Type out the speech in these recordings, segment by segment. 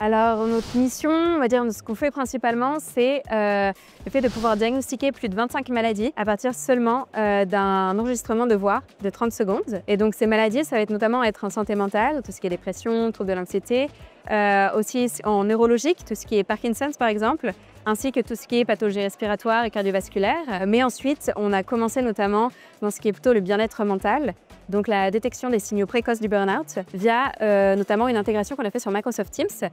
Alors, notre mission, on va dire, ce qu'on fait principalement, c'est le fait de pouvoir diagnostiquer plus de 25 maladies à partir seulement d'un enregistrement de voix de 30 secondes. Et donc, ces maladies, ça va être notamment être en santé mentale, tout ce qui est dépression, troubles de l'anxiété, aussi en neurologique, tout ce qui est Parkinson's par exemple, ainsi que tout ce qui est pathologie respiratoire et cardiovasculaire. Mais ensuite, on a commencé notamment dans ce qui est plutôt le bien-être mental, donc la détection des signaux précoces du burn-out via notamment une intégration qu'on a fait sur Microsoft Teams,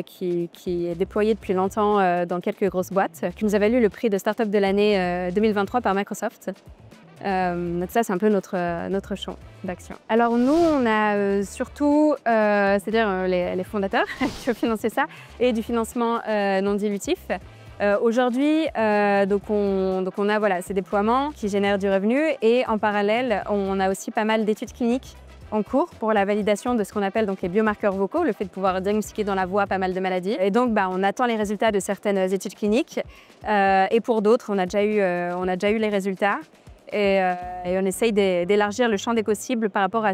qui est déployée depuis longtemps dans quelques grosses boîtes, qui nous a valu le prix de Startup de l'année 2023 par Microsoft. Donc ça, c'est un peu notre champ d'action. Alors nous, on a surtout, c'est-à-dire les fondateurs qui ont financé ça, et du financement non dilutif. Aujourd'hui, donc on a voilà, ces déploiements qui génèrent du revenu, et en parallèle, on a aussi pas mal d'études cliniques en cours pour la validation de ce qu'on appelle donc les biomarqueurs vocaux, le fait de pouvoir diagnostiquer dans la voix pas mal de maladies. Et donc on attend les résultats de certaines études cliniques, et pour d'autres, on a déjà eu les résultats. Et on essaye d'élargir le champ des possibles par rapport à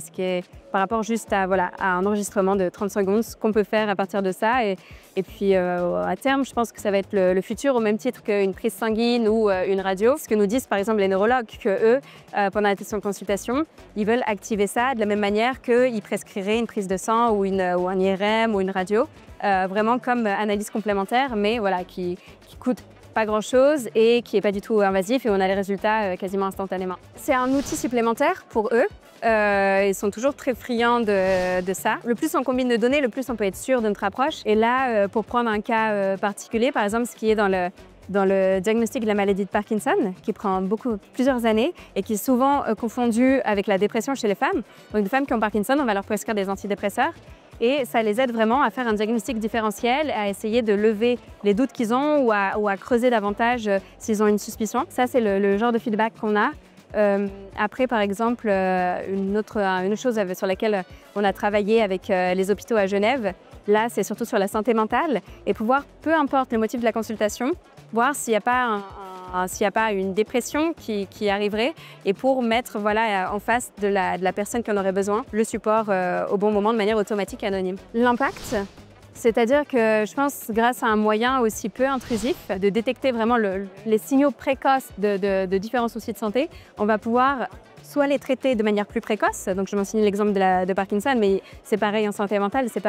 juste à un enregistrement de 30 secondes, ce qu'on peut faire à partir de ça. Et puis à terme, je pense que ça va être le futur, au même titre qu'une prise sanguine ou une radio. Ce que nous disent par exemple les neurologues, qu'eux, pendant la session de consultation, ils veulent activer ça de la même manière qu'ils prescriraient une prise de sang ou un IRM ou une radio, vraiment comme analyse complémentaire, mais voilà, qui coûte pas grand-chose et qui n'est pas du tout invasif, et on a les résultats quasiment instantanément. C'est un outil supplémentaire pour eux. Ils sont toujours très friands de ça. Le plus on combine de données, le plus on peut être sûr de notre approche. Et là, pour prendre un cas particulier, par exemple, ce qui est dans le diagnostic de la maladie de Parkinson, qui prend plusieurs années et qui est souvent confondu avec la dépression chez les femmes. Donc, les femmes qui ont Parkinson, on va leur prescrire des antidépresseurs. Et ça les aide vraiment à faire un diagnostic différentiel, à essayer de lever les doutes qu'ils ont ou à creuser davantage s'ils ont une suspicion. Ça, c'est le genre de feedback qu'on a. Après, par exemple, une chose sur laquelle on a travaillé avec les hôpitaux à Genève, là, c'est surtout sur la santé mentale, et pouvoir, peu importe le motif de la consultation, voir s'il n'y a pas une dépression qui arriverait, et pour mettre en face de la personne qui en aurait besoin le support au bon moment de manière automatique et anonyme. L'impact, c'est-à-dire que je pense, grâce à un moyen aussi peu intrusif de détecter vraiment les signaux précoces de différents soucis de santé, on va pouvoir soit les traiter de manière plus précoce, donc je mentionne l'exemple de Parkinson, mais c'est pareil en santé mentale, c'est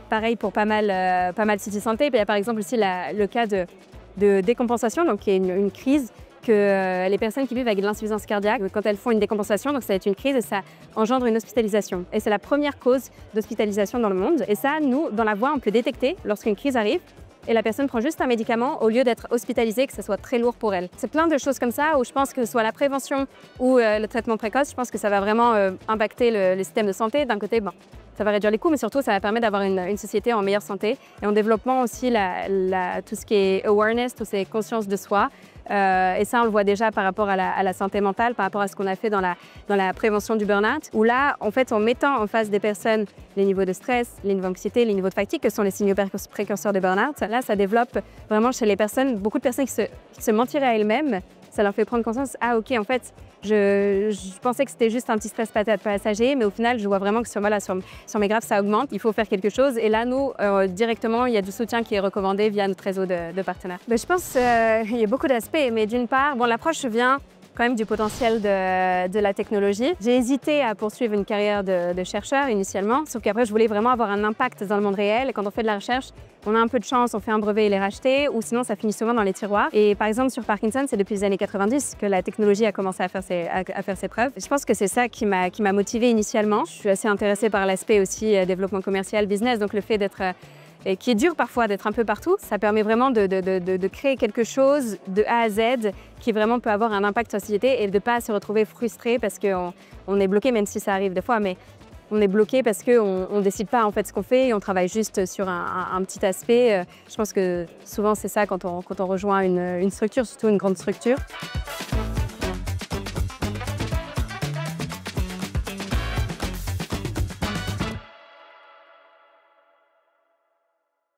pareil pour pas mal de soucis de santé. Puis il y a par exemple aussi le cas de décompensation, donc qui est une crise que les personnes qui vivent avec de l'insuffisance cardiaque, quand elles font une décompensation, donc ça va être une crise et ça engendre une hospitalisation. Et c'est la première cause d'hospitalisation dans le monde. Et ça, nous, dans la voix, on peut détecter lorsqu'une crise arrive et la personne prend juste un médicament au lieu d'être hospitalisée, que ce soit très lourd pour elle. C'est plein de choses comme ça où je pense que ce soit la prévention ou le traitement précoce, je pense que ça va vraiment impacter le système de santé. D'un côté, ça va réduire les coûts, mais surtout, ça va permettre d'avoir une société en meilleure santé. Et en développement aussi, tout ce qui est awareness, tout ce qui est conscience de soi. Et ça, on le voit déjà par rapport à la santé mentale, par rapport à ce qu'on a fait dans la prévention du burn-out, où là, en fait, en mettant en face des personnes les niveaux de stress, les niveaux d'anxiété, les niveaux de fatigue, que sont les signaux précurseurs de burn-out, là, ça développe vraiment chez les personnes, beaucoup de personnes qui se mentiraient à elles-mêmes. Ça leur fait prendre conscience, ah ok, en fait, je pensais que c'était juste un petit stress passager, mais au final, je vois vraiment que sur mes graphes, ça augmente. Il faut faire quelque chose. Et là, nous, directement, il y a du soutien qui est recommandé via notre réseau de partenaires. Je pense qu'il y a beaucoup d'aspects, mais d'une part, l'approche vient quand même du potentiel de la technologie. J'ai hésité à poursuivre une carrière de chercheur initialement, sauf qu'après, je voulais vraiment avoir un impact dans le monde réel. Et quand on fait de la recherche, on a un peu de chance, on fait un brevet et les racheter, ou sinon ça finit souvent dans les tiroirs. Et par exemple, sur Parkinson, c'est depuis les années 90 que la technologie a commencé à faire ses preuves. Je pense que c'est ça qui m'a motivée initialement. Je suis assez intéressée par l'aspect aussi développement commercial, business, donc le fait d'être et qui est dur parfois d'être un peu partout, ça permet vraiment de créer quelque chose de A à Z qui vraiment peut avoir un impact sur la société et de ne pas se retrouver frustré parce qu'on est bloqué, même si ça arrive des fois, mais on est bloqué parce qu'on ne décide pas en fait ce qu'on fait et on travaille juste sur un petit aspect. Je pense que souvent c'est ça quand on rejoint une structure, surtout une grande structure.